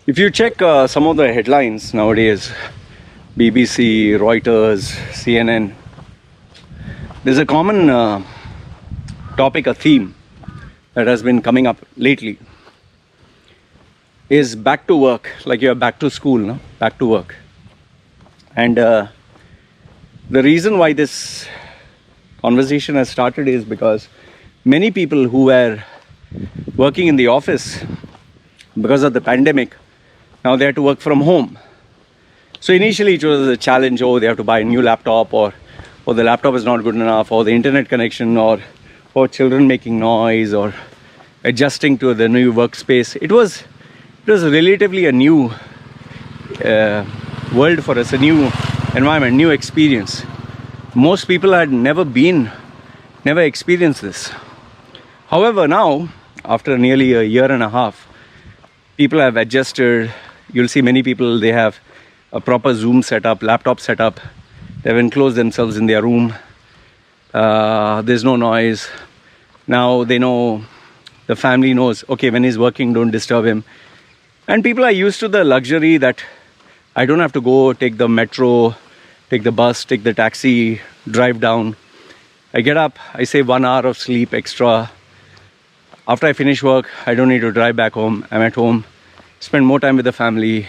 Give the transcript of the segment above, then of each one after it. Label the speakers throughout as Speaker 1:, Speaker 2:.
Speaker 1: If you check some of the headlines nowadays, BBC, Reuters, CNN, there's a common topic, a theme that has been coming up lately is back to work, like you're back to school, no? Back to work. And the reason why this conversation has started is because many people who were working in the office because of the pandemic, now they have to work from home. So initially it was a challenge, they have to buy a new laptop, or the laptop is not good enough, or the internet connection, or children making noise, or adjusting to the new workspace. It was relatively a new world for us, a new environment, new experience. Most people had never experienced this. However, now, after nearly a year and a half, people have adjusted. You'll see many people, they have a proper Zoom setup, laptop setup. They've enclosed themselves in their room. There's no noise. Now they know, the family knows, okay, when he's working, don't disturb him. And people are used to the luxury that I don't have to go take the metro, take the bus, take the taxi, drive down. I get up, I save 1 hour of sleep extra. After I finish work, I don't need to drive back home. I'm at home, spend more time with the family.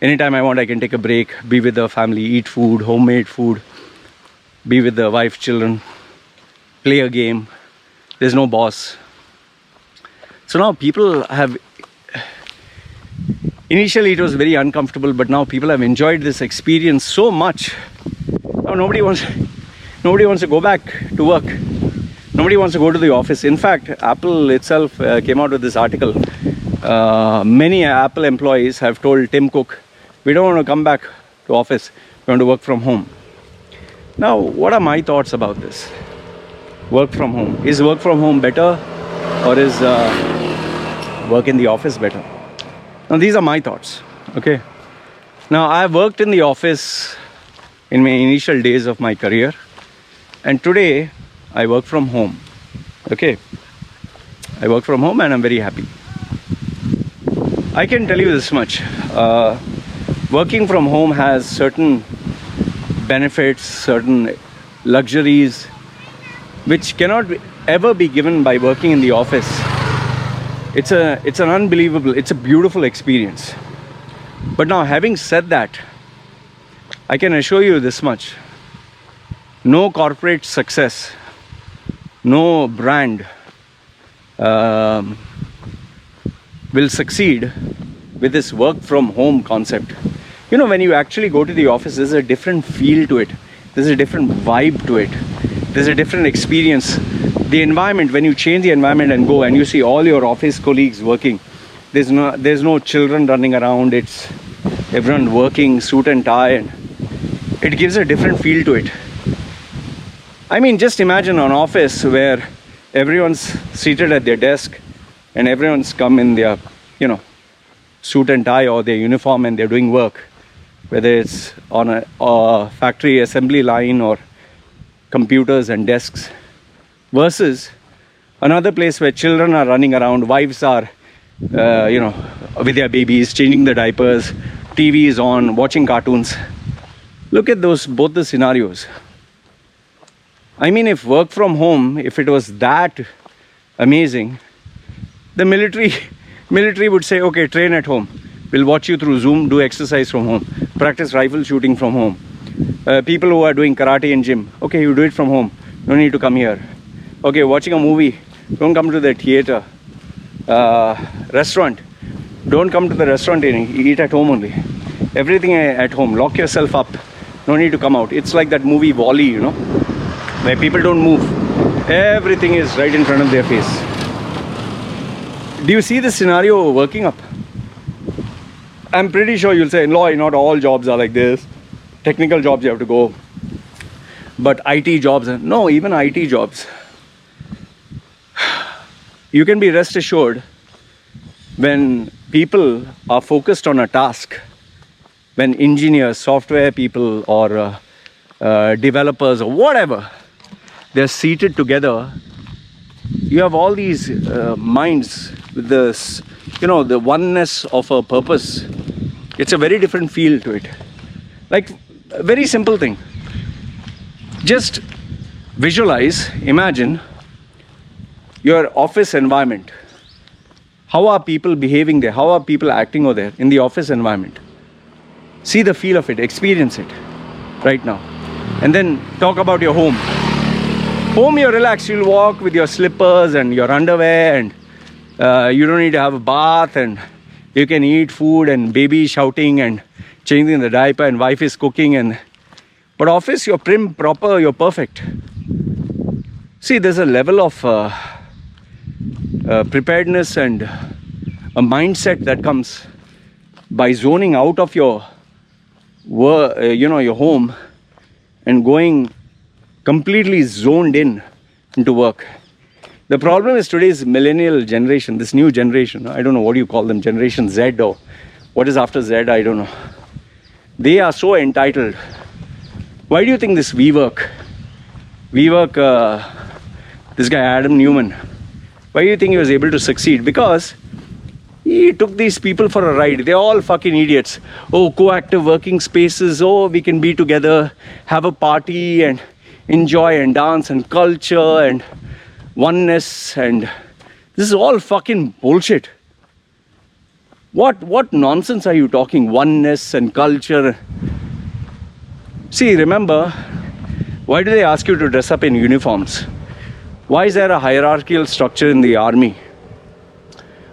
Speaker 1: Anytime I want, I can take a break, be with the family, eat food, homemade food, be with the wife, children, play a game. There's no boss. So now people have, initially it was very uncomfortable, but now people have enjoyed this experience so much. Now nobody wants to go back to work. Nobody wants to go to the office. In fact, Apple itself came out with this article. Many Apple employees have told Tim Cook, we don't want to come back to office. We want to work from home. Now, what are my thoughts about this? Work from home. Is work from home better, or is work in the office better? Now, these are my thoughts. Okay. Now, I've worked in the office in my initial days of my career, and today I work from home. Okay. I work from home and I'm very happy. I can tell you this much. Working from home has certain benefits, certain luxuries, which cannot ever be given by working in the office. It's an unbelievable, it's a beautiful experience. But now, having said that, I can assure you this much. No corporate success, no brand will succeed with this work from home concept. You know, when you actually go to the office, there's a different feel to it. There's a different vibe to it. There's a different experience. The environment, when you change the environment and go and you see all your office colleagues working, there's no children running around. It's everyone working, suit and tie, and it gives a different feel to it. I mean, just imagine an office where everyone's seated at their desk and everyone's come in their, suit and tie or their uniform, and they're doing work, whether it's on a factory assembly line or computers and desks, versus another place where children are running around, wives are, with their babies, changing the diapers, TV is on, watching cartoons. Look at both the scenarios. I mean, if work from home, if it was that amazing, the military would say, okay, train at home. We'll watch you through Zoom, do exercise from home, practice rifle shooting from home. People who are doing karate and gym, okay, you do it from home. No need to come here. Okay, watching a movie, don't come to the theater. Restaurant, don't come to the restaurant and eat at home only. Everything at home, lock yourself up. No need to come out. It's like that movie WALL-E, where people don't move. Everything is right in front of their face. Do you see this scenario working up? I'm pretty sure you'll say, no, not all jobs are like this. Technical jobs you have to go. But IT jobs, no, even IT jobs. You can be rest assured, when people are focused on a task, when engineers, software people, or developers, or whatever, they're seated together, you have all these minds with this, the oneness of a purpose, it's a very different feel to it. Like, a very simple thing. Just visualize, imagine your office environment. How are people behaving there? How are people acting over there in the office environment? See the feel of it, experience it right now. And then talk about your home. Home, you're relaxed, you'll walk with your slippers and your underwear, and you don't need to have a bath, and you can eat food, and baby shouting and changing the diaper, and wife is cooking. But office, you're prim, proper, you're perfect. See, there's a level of preparedness and a mindset that comes by zoning out of your your home and going completely zoned into work. The problem is today's millennial generation, this new generation, I don't know what you call them, Generation Z, or what is after Z, I don't know. They are so entitled. Why do you think this WeWork, this guy Adam Newman, why do you think he was able to succeed? Because he took these people for a ride. They're all fucking idiots. Oh, co-active working spaces. Oh, we can be together, have a party and enjoy and dance and culture and oneness. And this is all fucking bullshit. What nonsense are you talking? Oneness and culture. See, remember, why do they ask you to dress up in uniforms? Why is there a hierarchical structure in the army?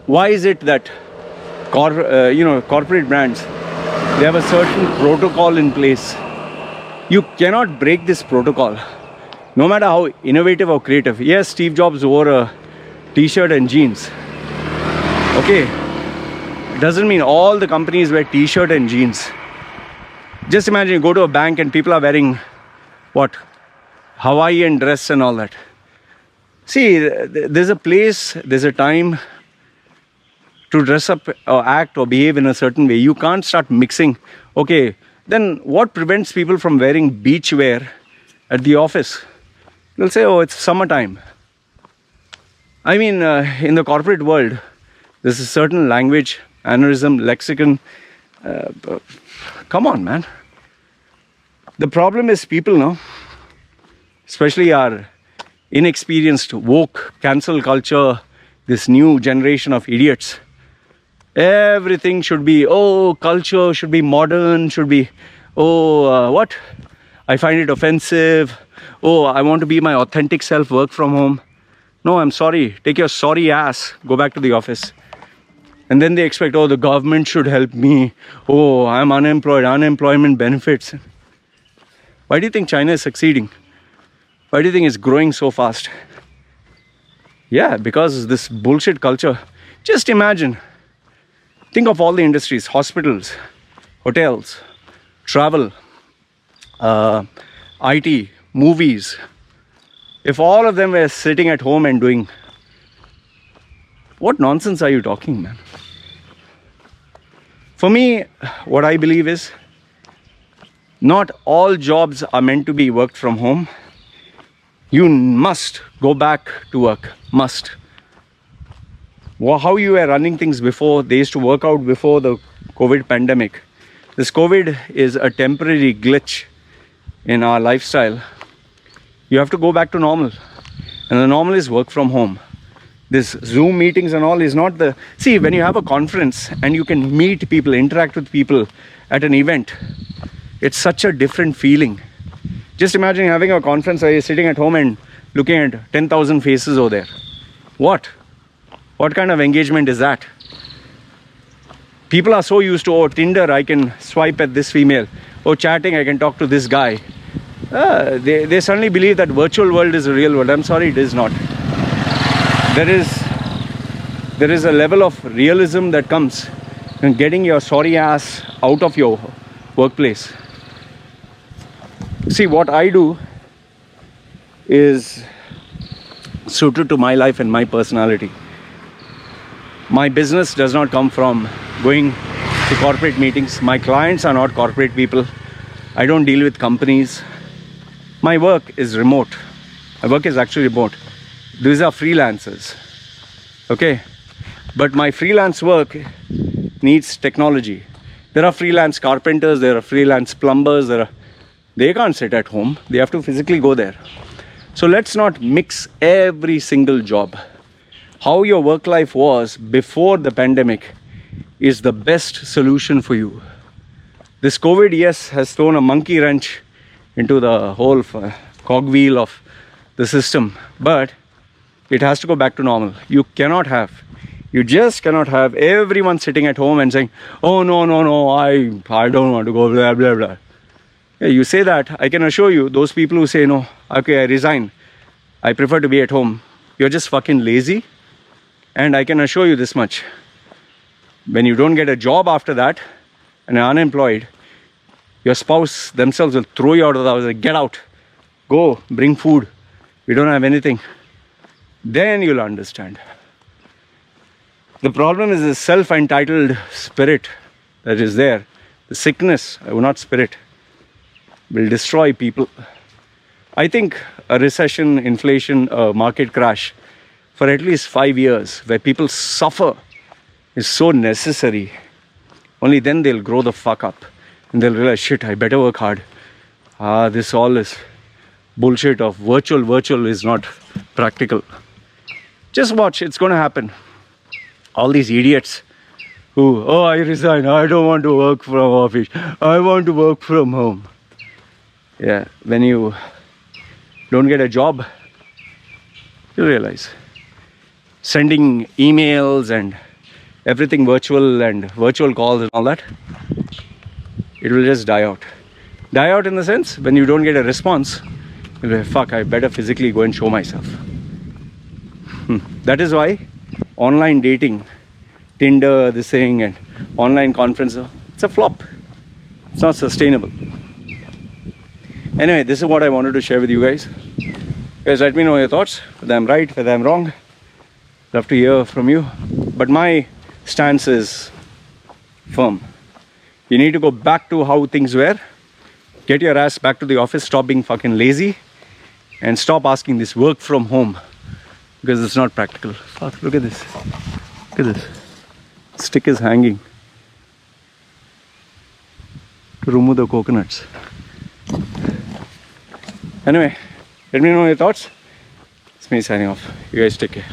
Speaker 1: Why is it that corporate brands, they have a certain protocol in place? You cannot break this protocol, no matter how innovative or creative. Yes, Steve Jobs wore a t-shirt and jeans. Okay, it doesn't mean all the companies wear t-shirt and jeans. Just imagine you go to a bank and people are wearing Hawaiian dress and all that. See, there's a place, there's a time to dress up or act or behave in a certain way. You can't start mixing. Okay, then what prevents people from wearing beach wear at the office? They'll say, oh, it's summertime. I mean, in the corporate world, there's a certain language, mannerism, lexicon. Come on, man. The problem is people now, especially our inexperienced, woke, cancel culture, this new generation of idiots. Everything should be, culture should be modern, should be, I find it offensive. I want to be my authentic self, work from home. No, I'm sorry. Take your sorry ass, go back to the office. And then they expect, the government should help me. I'm unemployed, unemployment benefits. Why do you think China is succeeding? Why do you think it's growing so fast? Yeah, because this bullshit culture. Just imagine. Think of all the industries, hospitals, hotels, travel, IT, movies. If all of them were sitting at home and doing, what nonsense are you talking, man? For me, what I believe is, not all jobs are meant to be worked from home. You must go back to work, must. How you were running things before, they used to work out before the COVID pandemic. This COVID is a temporary glitch in our lifestyle. You have to go back to normal. And the normal is work from home. This Zoom meetings and all is not the... See, when you have a conference and you can meet people, interact with people at an event, it's such a different feeling. Just imagine having a conference where you're sitting at home and looking at 10,000 faces over there. What kind of engagement is that? People are so used to, Tinder, I can swipe at this female. Chatting, I can talk to this guy. They suddenly believe that virtual world is a real world. I'm sorry, it is not. There is a level of realism that comes in getting your sorry ass out of your workplace. See, what I do is suited to my life and my personality. My business does not come from going to corporate meetings. My clients are not corporate people. I don't deal with companies. My work is remote. My work is actually remote. These are freelancers. Okay? But my freelance work needs technology. There are freelance carpenters, there are freelance plumbers, they can't sit at home. They have to physically go there. So let's not mix every single job. How your work life was before the pandemic is the best solution for you. This COVID, yes, has thrown a monkey wrench into the whole cogwheel of the system, but it has to go back to normal. You just cannot have everyone sitting at home and saying, oh no, I don't want to go, blah blah blah. Yeah, you say that, I can assure you, those people who say no, okay, I resign, I prefer to be at home, you're just fucking lazy. And I can assure you this much, when you don't get a job after that and are unemployed, your spouse themselves will throw you out of the house, like, get out, go, bring food, we don't have anything. Then you'll understand. The problem is the self-entitled spirit that is there. The sickness, not spirit, will destroy people. I think a recession, inflation, a market crash for at least 5 years where people suffer is so necessary. Only then they'll grow the fuck up and they'll realize, shit, I better work hard. This all is bullshit of virtual is not practical. Just watch, it's going to happen. All these idiots who, oh, I resign, I don't want to work from office, I want to work from home. Yeah, when you don't get a job, you realize sending emails and everything virtual and virtual calls and all that, it will just die out. Die out in the sense, when you don't get a response, you'll be, fuck, I better physically go and show myself. That is why online dating, Tinder, this thing, and online conference, it's a flop. It's not sustainable. Anyway, this is what I wanted to share with you guys. Guys, let me know your thoughts, whether I'm right, whether I'm wrong. Love to hear from you. But my stance is firm. You need to go back to how things were. Get your ass back to the office. Stop being fucking lazy. And stop asking this work from home. Because it's not practical. Fuck, look at this. Look at this. Stick is hanging. To remove the coconuts. Anyway, let me know your thoughts. It's me signing off. You guys take care.